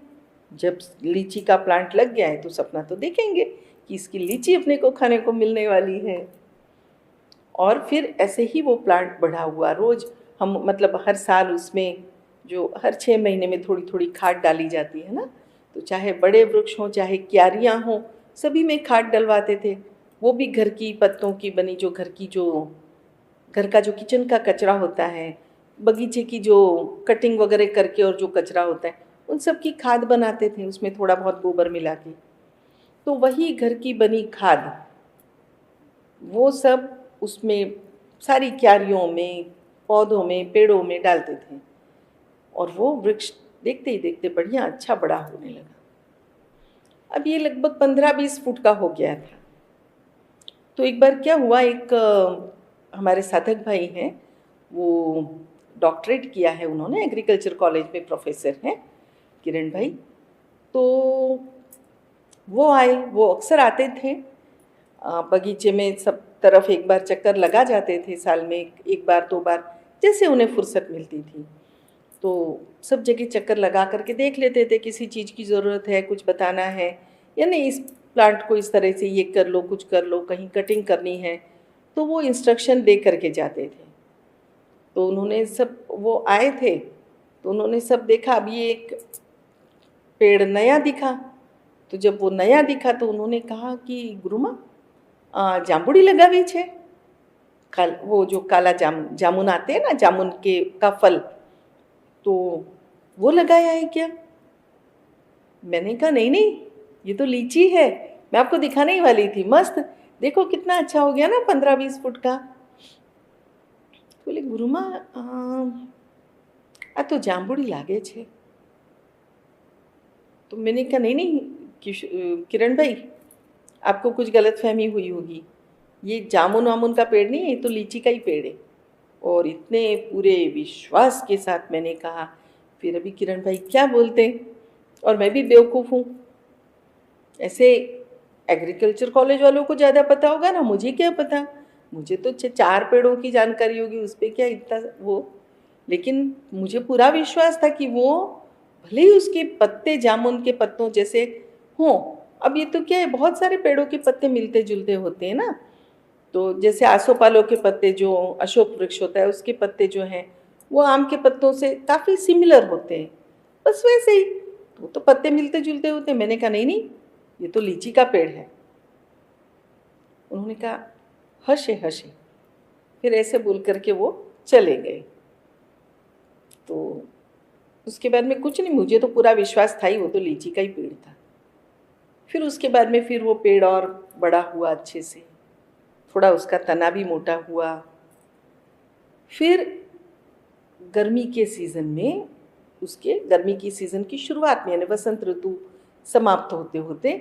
जब लीची का प्लांट लग गया है तो सपना तो देखेंगे कि इसकी लीची अपने को खाने को मिलने वाली है। और फिर ऐसे ही वो प्लांट बढ़ा हुआ। रोज़ हम मतलब हर साल उसमें जो हर 6 महीने में थोड़ी थोड़ी खाद डाली जाती है ना, तो चाहे बड़े वृक्ष हों चाहे क्यारियाँ हों, सभी में खाद डलवाते थे। वो भी घर की पत्तों की बनी, जो घर का जो किचन का कचरा होता है, बगीचे की जो कटिंग वगैरह करके और जो कचरा होता है, उन सब की खाद बनाते थे, उसमें थोड़ा बहुत गोबर मिला के। तो वही घर की बनी खाद वो सब उसमें सारी क्यारियों में, पौधों में, पेड़ों में डालते थे, और वो वृक्ष देखते ही देखते बढ़िया अच्छा बड़ा होने लगा। अब ये लगभग 15-20 फुट का हो गया था। तो एक बार क्या हुआ, एक हमारे साधक भाई हैं, वो डॉक्टरेट किया है उन्होंने, एग्रीकल्चर कॉलेज में प्रोफेसर हैं, किरण भाई। तो वो आए, वो अक्सर आते थे बगीचे में, सब तरफ एक बार चक्कर लगा जाते थे, साल में एक बार 2 बार जैसे उन्हें फुर्सत मिलती थी। तो सब जगह चक्कर लगा करके देख लेते थे, किसी चीज़ की ज़रूरत है, कुछ बताना है या नहीं, इस प्लांट को इस तरह से ये कर लो, कुछ कर लो, कहीं कटिंग करनी है, तो वो इंस्ट्रक्शन दे करके जाते थे। तो उन्होंने सब, वो आए थे तो उन्होंने सब देखा। अब ये एक पेड़ नया दिखा, तो जब वो नया दिखा तो उन्होंने कहा कि गुरुमा जामुड़ी लगावी छे, वो जो काला जामुन आते हैं ना, जामुन के का फल, तो वो लगाया है क्या? मैंने कहा नहीं नहीं, ये तो लीची है, मैं आपको दिखाने ही वाली थी, मस्त देखो कितना अच्छा हो गया ना 15-20 फुट का। बोले गुरुमा आ तो जांबुड़ी लागे छे। तो मैंने कहा नहीं नहीं किरण भाई, आपको कुछ गलतफहमी हुई होगी, ये जामुन वामुन का पेड़ नहीं है, ये तो लीची का ही पेड़ है। और इतने पूरे विश्वास के साथ मैंने कहा, फिर अभी किरण भाई क्या बोलते, और मैं भी बेवकूफ़ हूँ, ऐसे एग्रीकल्चर कॉलेज वालों को ज़्यादा पता होगा ना, मुझे क्या पता, मुझे तो 4 पेड़ों की जानकारी होगी, उस पर क्या इतना वो। लेकिन मुझे पूरा विश्वास था कि वो भले ही उसके पत्ते जामुन के पत्तों जैसे हों। अब ये तो क्या है, बहुत सारे पेड़ों के पत्ते मिलते जुलते होते हैं ना, तो जैसे आसोपालव के पत्ते, जो अशोक वृक्ष होता है उसके पत्ते जो हैं वो आम के पत्तों से काफ़ी सिमिलर होते हैं, बस वैसे ही तो पत्ते मिलते जुलते होते हैं। मैंने कहा नहीं नहीं, ये तो लीची का पेड़ है। उन्होंने कहा हंसे हंसे, फिर ऐसे बोल करके वो चले गए। तो उसके बाद में कुछ नहीं, मुझे तो पूरा विश्वास था ही, वो तो लीची का ही पेड़ था। फिर उसके बाद में फिर वो पेड़ और बड़ा हुआ अच्छे से, थोड़ा उसका तना भी मोटा हुआ। फिर गर्मी के सीज़न में उसके गर्मी की सीज़न की शुरुआत में, यानी वसंत ऋतु समाप्त होते होते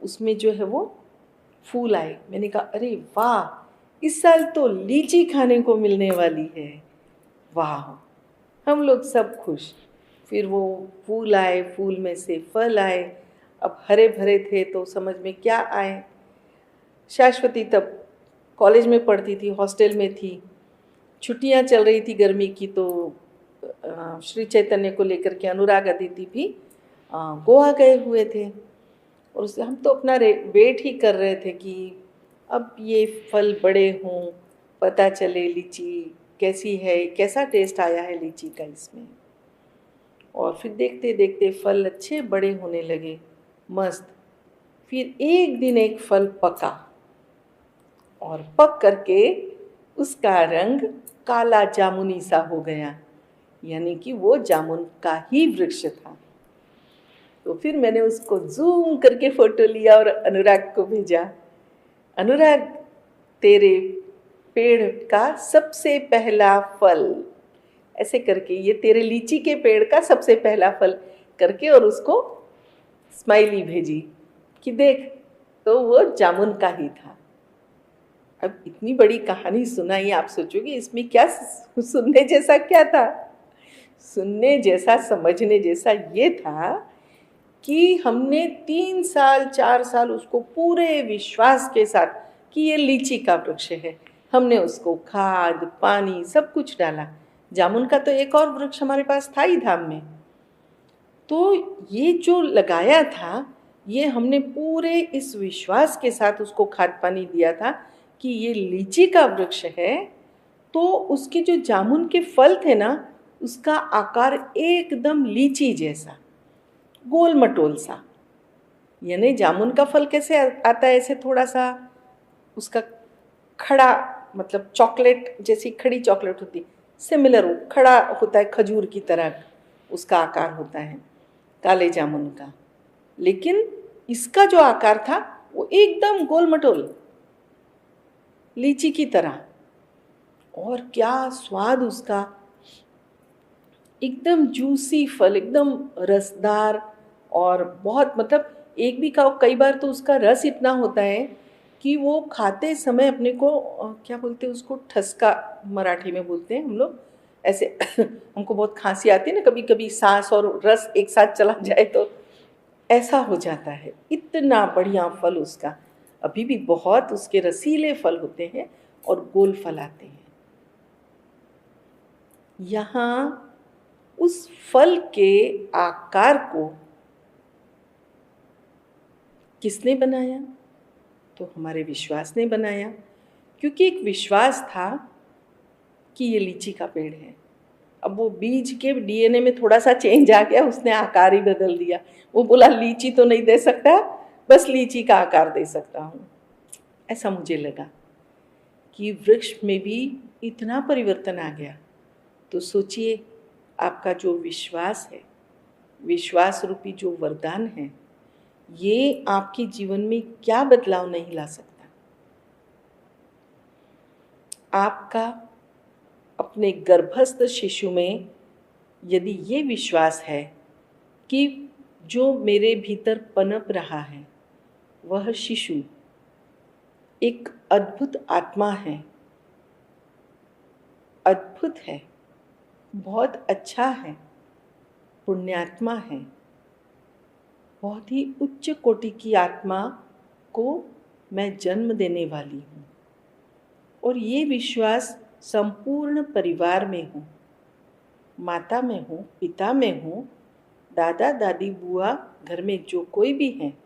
उसमें जो है वो फूल आए। मैंने कहा अरे वाह, इस साल तो लीची खाने को मिलने वाली है। वाह, हम लोग सब खुश। फिर वो फूल आए, फूल में से फल आए। अब हरे भरे थे तो समझ में क्या आए। शाश्वती तब कॉलेज में पढ़ती थी, हॉस्टल में थी, छुट्टियां चल रही थी गर्मी की, तो श्री चैतन्य को लेकर के अनुराग अदिति भी गोवा गए हुए थे। और उससे हम तो अपना वेट ही कर रहे थे कि अब ये फल बड़े हों, पता चले लीची कैसी है, कैसा टेस्ट आया है लीची का इसमें। और फिर देखते देखते फल अच्छे बड़े होने लगे, मस्त। फिर एक दिन एक फल पका और पक करके उसका रंग काला जामुनी सा हो गया, यानी कि वो जामुन का ही वृक्ष था। तो फिर मैंने उसको जूम करके फ़ोटो लिया और अनुराग को भेजा। अनुराग, तेरे पेड़ का सबसे पहला फल, ऐसे करके, ये तेरे लीची के पेड़ का सबसे पहला फल करके, और उसको स्माइली भेजी कि देख, तो वो जामुन का ही था। अब इतनी बड़ी कहानी सुनाई, आप सोचोगे इसमें क्या सुनने जैसा क्या था। सुनने जैसा, समझने जैसा ये था कि हमने 3 साल 4 साल उसको पूरे विश्वास के साथ कि ये लीची का वृक्ष है, हमने उसको खाद पानी सब कुछ डाला। जामुन का तो एक और वृक्ष हमारे पास था ही धाम में, तो ये जो लगाया था, ये हमने पूरे इस विश्वास के साथ उसको खाद पानी दिया था कि ये लीची का वृक्ष है। तो उसके जो जामुन के फल थे ना, उसका आकार एकदम लीची जैसा, गोल मटोल सा। यानी जामुन का फल कैसे आता है, ऐसे थोड़ा सा उसका खड़ा, मतलब चॉकलेट जैसी खड़ी चॉकलेट होती, सिमिलर वो खड़ा होता है, खजूर की तरह उसका आकार होता है काले जामुन का। लेकिन इसका जो आकार था वो एकदम गोल मटोल लीची की तरह। और क्या स्वाद उसका, एकदम जूसी फल, एकदम रसदार, और बहुत, मतलब एक भी खाओ, कई बार तो उसका रस इतना होता है कि वो खाते समय अपने को क्या बोलते हैं उसको, ठसका मराठी में बोलते हैं हम लोग, ऐसे हमको बहुत खांसी आती है ना कभी कभी, सांस और रस एक साथ चला जाए तो ऐसा हो जाता है। इतना बढ़िया फल उसका। अभी भी बहुत उसके रसीले फल होते हैं और गोल फल आते हैं। यहाँ उस फल के आकार को किसने बनाया? तो हमारे विश्वास ने बनाया, क्योंकि एक विश्वास था कि ये लीची का पेड़ है। अब वो बीज के डीएनए में थोड़ा सा चेंज आ गया, उसने आकार ही बदल दिया। वो बोला लीची तो नहीं दे सकता, बस लीची का आकार दे सकता हूँ। ऐसा मुझे लगा कि वृक्ष में भी इतना परिवर्तन आ गया। तो सोचिए, आपका जो विश्वास है, विश्वास रूपी जो वरदान है, ये आपके जीवन में क्या बदलाव नहीं ला सकता। आपका अपने गर्भस्थ शिशु में यदि ये विश्वास है कि जो मेरे भीतर पनप रहा है वह शिशु एक अद्भुत आत्मा है, अद्भुत है, बहुत अच्छा है, पुण्यात्मा है, बहुत ही उच्च कोटि की आत्मा को मैं जन्म देने वाली हूँ। और ये विश्वास संपूर्ण परिवार में हो, माता में हो, पिता में हो, दादा दादी बुआ, घर में जो कोई भी हैं,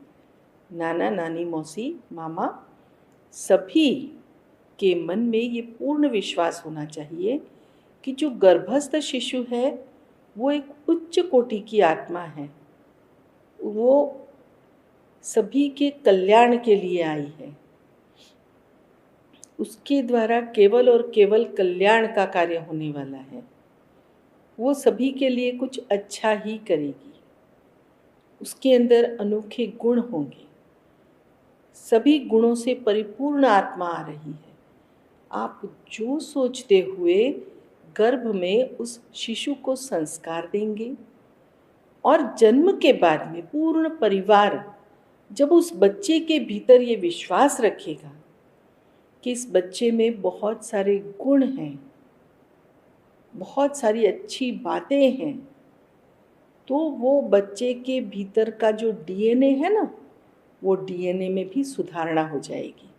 नाना नानी मौसी मामा, सभी के मन में ये पूर्ण विश्वास होना चाहिए कि जो गर्भस्थ शिशु है वो एक उच्च कोटि की आत्मा है, वो सभी के कल्याण के लिए आई है, उसके द्वारा केवल और केवल कल्याण का कार्य होने वाला है। वो सभी के लिए कुछ अच्छा ही करेगी, उसके अंदर अनोखे गुण होंगे, सभी गुणों से परिपूर्ण आत्मा आ रही है। आप जो सोचते हुए गर्भ में उस शिशु को संस्कार देंगे, और जन्म के बाद में पूर्ण परिवार जब उस बच्चे के भीतर ये विश्वास रखेगा कि इस बच्चे में बहुत सारे गुण हैं, बहुत सारी अच्छी बातें हैं, तो वो बच्चे के भीतर का जो डीएनए है ना, वो डीएनए में भी सुधारणा हो जाएगी।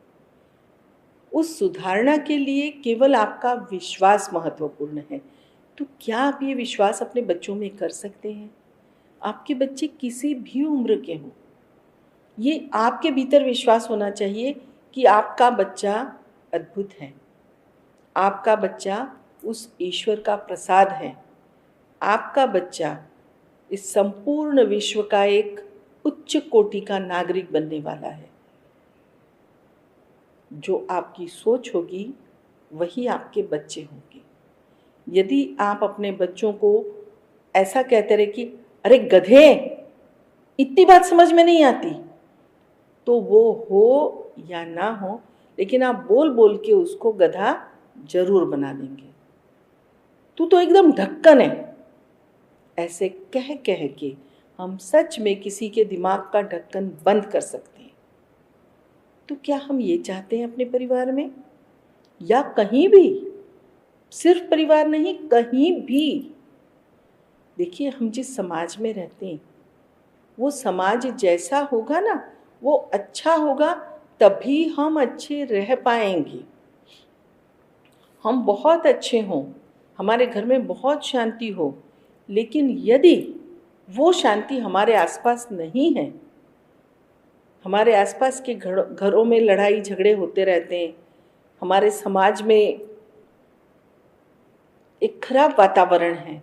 उस सुधारणा के लिए केवल आपका विश्वास महत्वपूर्ण है। तो क्या आप ये विश्वास अपने बच्चों में कर सकते हैं? आपके बच्चे किसी भी उम्र के हों, ये आपके भीतर विश्वास होना चाहिए कि आपका बच्चा अद्भुत है, आपका बच्चा उस ईश्वर का प्रसाद है, आपका बच्चा इस संपूर्ण विश्व का एक उच्च कोटि का नागरिक बनने वाला है। जो आपकी सोच होगी वही आपके बच्चे होंगे। यदि आप अपने बच्चों को ऐसा कहते रहे कि अरे गधे, इतनी बात समझ में नहीं आती, तो वो हो या ना हो, लेकिन आप बोल बोल के उसको गधा जरूर बना देंगे। तू तो एकदम ढक्कन है, ऐसे कह कह के हम सच में किसी के दिमाग का ढक्कन बंद कर सकते हैं। तो क्या हम ये चाहते हैं अपने परिवार में, या कहीं भी? सिर्फ परिवार नहीं, कहीं भी। देखिए, हम जिस समाज में रहते हैं वो समाज जैसा होगा ना, वो अच्छा होगा, तभी हम अच्छे रह पाएंगे। हम बहुत अच्छे हों, हमारे घर में बहुत शांति हो, लेकिन यदि वो शांति हमारे आसपास नहीं है, हमारे आसपास के घरों में लड़ाई झगड़े होते रहते हैं, हमारे समाज में एक खराब वातावरण है,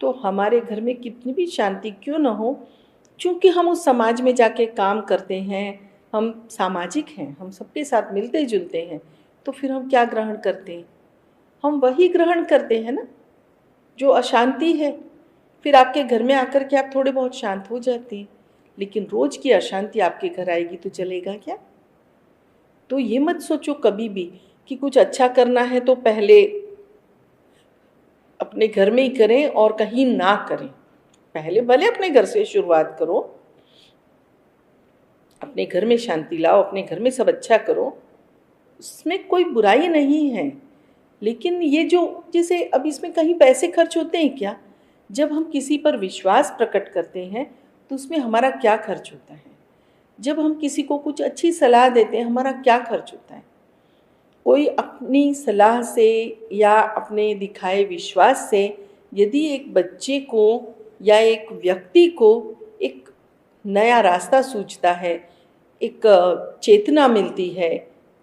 तो हमारे घर में कितनी भी शांति क्यों न हो, क्योंकि हम उस समाज में जाके काम करते हैं, हम सामाजिक हैं, हम सबके साथ मिलते जुलते हैं, तो फिर हम क्या ग्रहण करते हैं? हम वही ग्रहण करते हैं ना जो अशांति है। फिर आपके घर में आकर के आप थोड़े बहुत शांत हो जाते हैं, लेकिन रोज की अशांति आपके घर आएगी तो चलेगा क्या? तो ये मत सोचो कभी भी कि कुछ अच्छा करना है तो पहले अपने घर में ही करें और कहीं ना करें। पहले भले अपने घर से शुरुआत करो, अपने घर में शांति लाओ, अपने घर में सब अच्छा करो, उसमें कोई बुराई नहीं है। लेकिन ये जो जैसे अब इसमें कहीं पैसे खर्च होते हैं क्या? जब हम किसी पर विश्वास प्रकट करते हैं तो उसमें हमारा क्या खर्च होता है? जब हम किसी को कुछ अच्छी सलाह देते हैं, हमारा क्या खर्च होता है? कोई अपनी सलाह से या अपने दिखाए विश्वास से यदि एक बच्चे को या एक व्यक्ति को एक नया रास्ता सूझता है, एक चेतना मिलती है,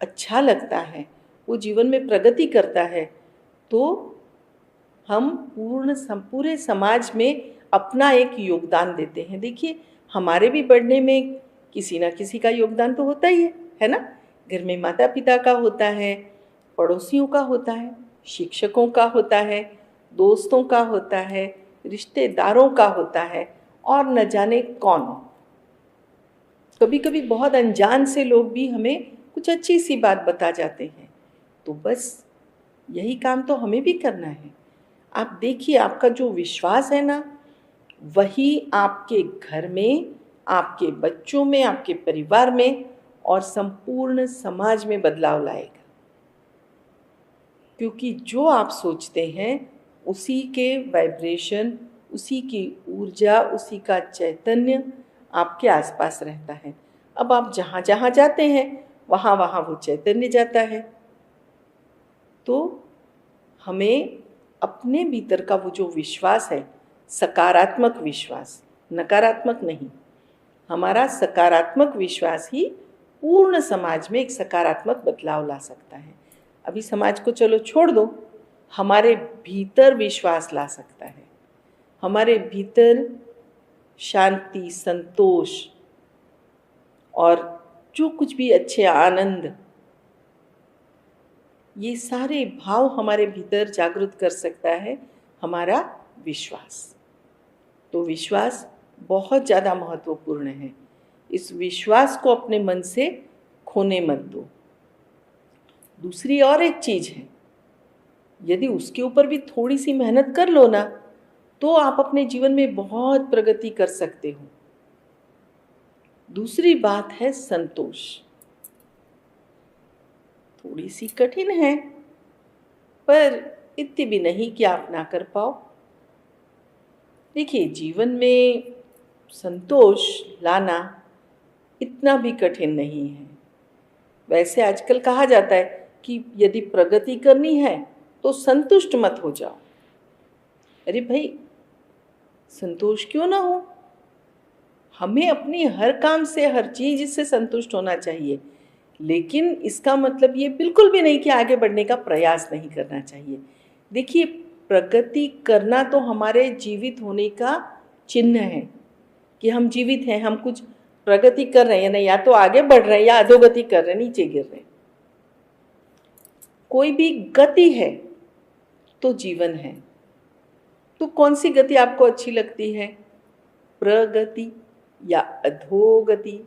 अच्छा लगता है, वो जीवन में प्रगति करता है, तो हम पूरे समाज में अपना एक योगदान देते हैं। देखिए, हमारे भी बढ़ने में किसी ना किसी का योगदान तो होता ही है ना? घर में माता पिता का होता है, पड़ोसियों का होता है, शिक्षकों का होता है, दोस्तों का होता है, रिश्तेदारों का होता है, और न जाने कौन। कभी कभी बहुत अनजान से लोग भी हमें कुछ अच्छी सी बात बता जाते हैं। तो बस यही काम तो हमें भी करना है। आप देखिए, आपका जो विश्वास है ना, वही आपके घर में, आपके बच्चों में, आपके परिवार में और संपूर्ण समाज में बदलाव लाएगा। क्योंकि जो आप सोचते हैं उसी के वाइब्रेशन, उसी की ऊर्जा, उसी का चैतन्य आपके आसपास रहता है। अब आप जहाँ जहाँ जाते हैं वहाँ वहाँ वो चैतन्य जाता है। तो हमें अपने भीतर का वो जो विश्वास है, सकारात्मक विश्वास, नकारात्मक नहीं, हमारा सकारात्मक विश्वास ही पूर्ण समाज में एक सकारात्मक बदलाव ला सकता है। अभी समाज को चलो छोड़ दो, हमारे भीतर विश्वास ला सकता है। हमारे भीतर शांति, संतोष और जो कुछ भी अच्छे आनंद, ये सारे भाव हमारे भीतर जागृत कर सकता है हमारा विश्वास। तो विश्वास बहुत ज़्यादा महत्वपूर्ण है। इस विश्वास को अपने मन से खोने मत दो। दूसरी और एक चीज़ है, यदि उसके ऊपर भी थोड़ी सी मेहनत कर लो ना, तो आप अपने जीवन में बहुत प्रगति कर सकते हो। दूसरी बात है संतोष। थोड़ी सी कठिन है, पर इतनी भी नहीं कि आप ना कर पाओ। देखिए, जीवन में संतोष लाना इतना भी कठिन नहीं है। वैसे आजकल कहा जाता है कि यदि प्रगति करनी है तो संतुष्ट मत हो जाओ। अरे भाई, संतोष क्यों ना हो? हमें अपनी हर काम से, हर चीज से संतुष्ट होना चाहिए, लेकिन इसका मतलब ये बिल्कुल भी नहीं कि आगे बढ़ने का प्रयास नहीं करना चाहिए। देखिए, प्रगति करना तो हमारे जीवित होने का चिन्ह है कि हम जीवित हैं, हम कुछ प्रगति कर रहे हैं, या तो आगे बढ़ रहे हैं या अधोगति कर रहे हैं, नीचे गिर रहे हैं। कोई भी गति है तो जीवन है। तो कौन सी गति आपको अच्छी लगती है? प्रगति या अधोगति?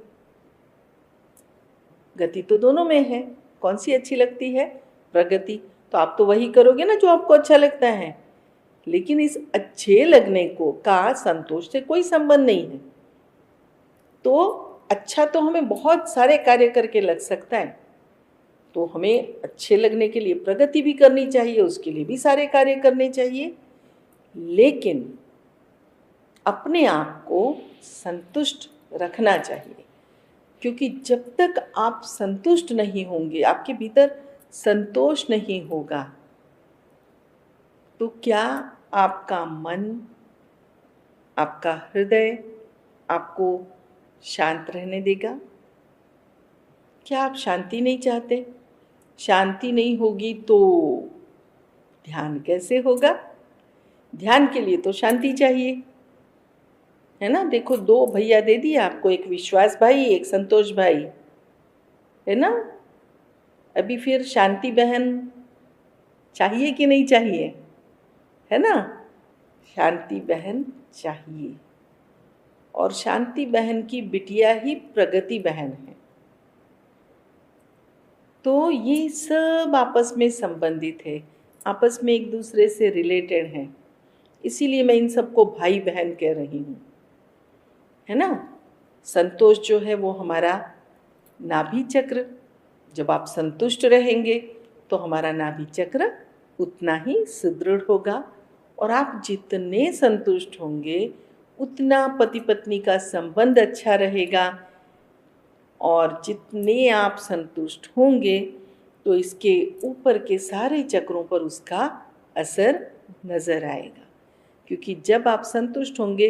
गति तो दोनों में है, कौन सी अच्छी लगती है? प्रगति। तो आप तो वही करोगे ना जो आपको अच्छा लगता है। लेकिन इस अच्छे लगने को का संतोष से कोई संबंध नहीं है। तो अच्छा तो हमें बहुत सारे कार्य करके लग सकता है, तो हमें अच्छे लगने के लिए प्रगति भी करनी चाहिए, उसके लिए भी सारे कार्य करने चाहिए, लेकिन अपने आप को संतुष्ट रखना चाहिए। क्योंकि जब तक आप संतुष्ट नहीं होंगे, आपके भीतर संतोष नहीं होगा, तो क्या आपका मन, आपका हृदय आपको शांत रहने देगा? क्या आप शांति नहीं चाहते? शांति नहीं होगी तो ध्यान कैसे होगा? ध्यान के लिए तो शांति चाहिए, है ना? देखो, दो भैया दे दिए आपको, एक विश्वास भाई, एक संतोष भाई, है ना? अभी फिर शांति बहन चाहिए कि नहीं चाहिए? है ना? शांति बहन चाहिए, और शांति बहन की बिटिया ही प्रगति बहन है। तो ये सब आपस में संबंधित है, आपस में एक दूसरे से रिलेटेड हैं। इसीलिए मैं इन सबको भाई बहन कह रही हूँ, है ना? संतोष जो है वो हमारा नाभि चक्र, जब आप संतुष्ट रहेंगे तो हमारा नाभि चक्र उतना ही सुदृढ़ होगा, और आप जितने संतुष्ट होंगे उतना पति पत्नी का संबंध अच्छा रहेगा, और जितने आप संतुष्ट होंगे तो इसके ऊपर के सारे चक्रों पर उसका असर नज़र आएगा। क्योंकि जब आप संतुष्ट होंगे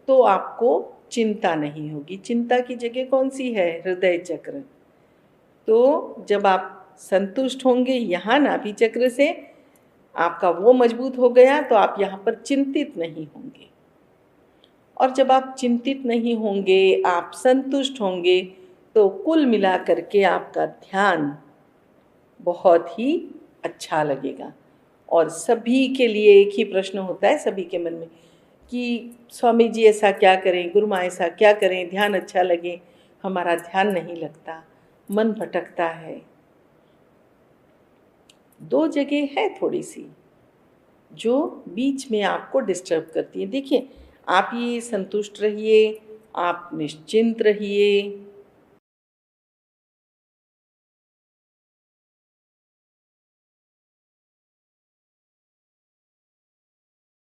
तो आपको चिंता नहीं होगी। चिंता की जगह कौन सी है? हृदय चक्र। तो जब आप संतुष्ट होंगे यहाँ नाभि चक्र से, आपका वो मजबूत हो गया, तो आप यहाँ पर चिंतित नहीं होंगे। और जब आप चिंतित नहीं होंगे, आप संतुष्ट होंगे, तो कुल मिला करके आपका ध्यान बहुत ही अच्छा लगेगा। और सभी के लिए एक ही प्रश्न होता है सभी के मन में कि स्वामी जी ऐसा क्या करें, गुरु माँ ऐसा क्या करें, ध्यान अच्छा लगे। हमारा ध्यान नहीं लगता, मन भटकता है। दो जगह है थोड़ी सी जो बीच में आपको डिस्टर्ब करती है। देखिए, आप ये संतुष्ट रहिए, आप निश्चिंत रहिए,